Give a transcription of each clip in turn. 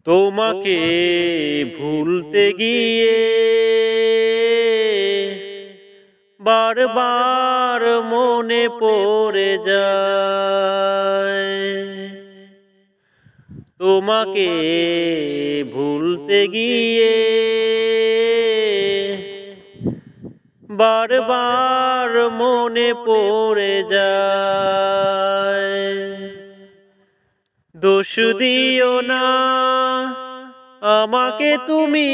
তোমাকে ভুলতে গিয়ে বারবার মনে পড়ে যায়। তোমাকে ভুলতে গিয়ে বারবার মনে পড়ে যায়। দোষ দিও না আমাকে তুমি,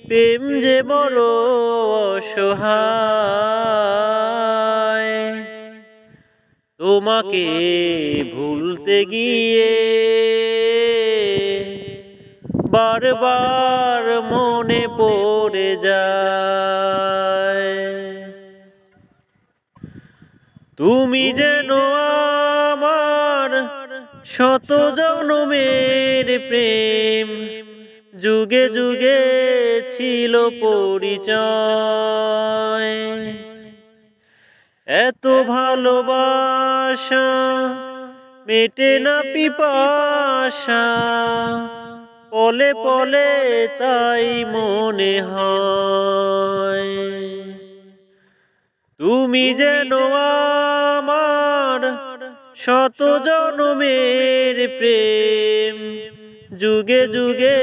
প্রেম যে বড় অসহায়। তোমাকে ভুলতে গিয়ে বারবার মনে পড়ে যায়। তুমি যেন আমার শত জনমের প্রেম, যুগে যুগে ছিল পরিচয়। এত ভালোবাসা মেটে না পিপাসা, পলে পলে তাই মনে হয়। তুমি যেন আমার শত জনমের প্রেম, যুগে যুগে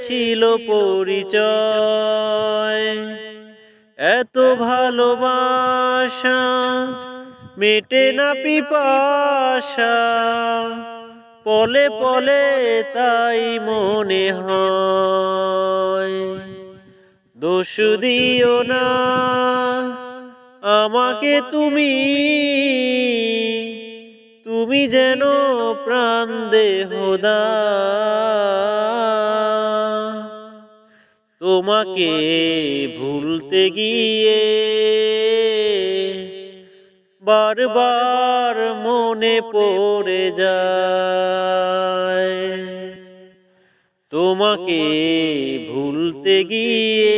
ছিল পরিচয়। এত ভালোবাসা মেটে না পিপাসা, পলে পলে তাই মনে হয়। দোষ দিও না আমাকে তুমি, তুমি যেন প্রাণ দেহদা। তোমাকে ভুলতে গিয়ে বারবার মনে পড়ে যায়। তোমাকে ভুলতে গিয়ে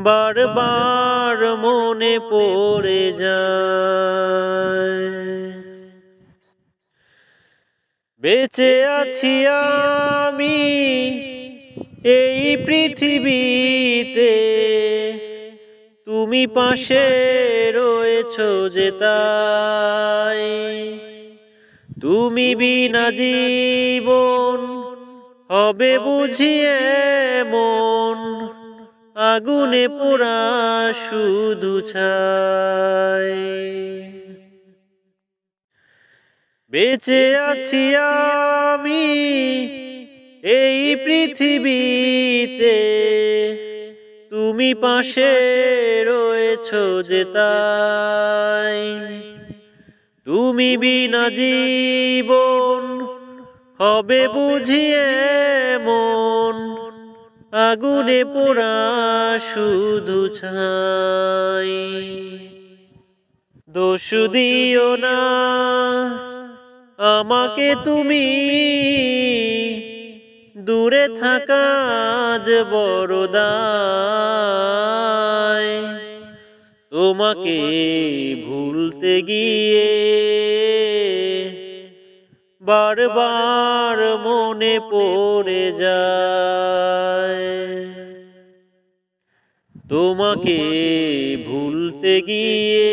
বারবার মনে পড়ে যায়। বেঁচে আছি আমি এই পৃথিবীতে, তুমি পাশে রয়েছো যে তাই। তুমি বিনা জীবন হবে বুঝিয়ে মন, আগুনে পোড়া শুধু ছাই। বেঁচে আছি আমি এই পৃথিবীতে, তুমি পাশে রয়েছো যে তাই। তুমি বিনা জীবন হবে বুঝিয়ে মন, আগুনে পোড়া শুধু ছাই। দোষ দিও না আমাকে তুমি, দূরে থাকা যে বড় দায়। তোমাকে ভুলতে গিয়ে বারবার মনে পড়ে যায়। তোমাকে ভুলতে গিয়ে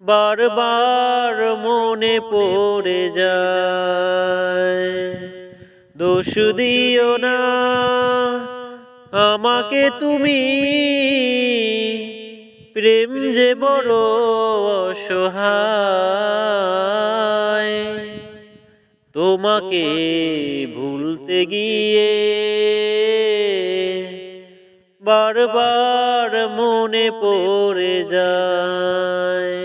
বারবার মনে পড়ে যায়। দোষ দিও না আমাকে তুমি, প্রেম যে বড় অসহায়। তোমাকে ভুলতে গিয়ে বারবার মনে পড়ে যায়।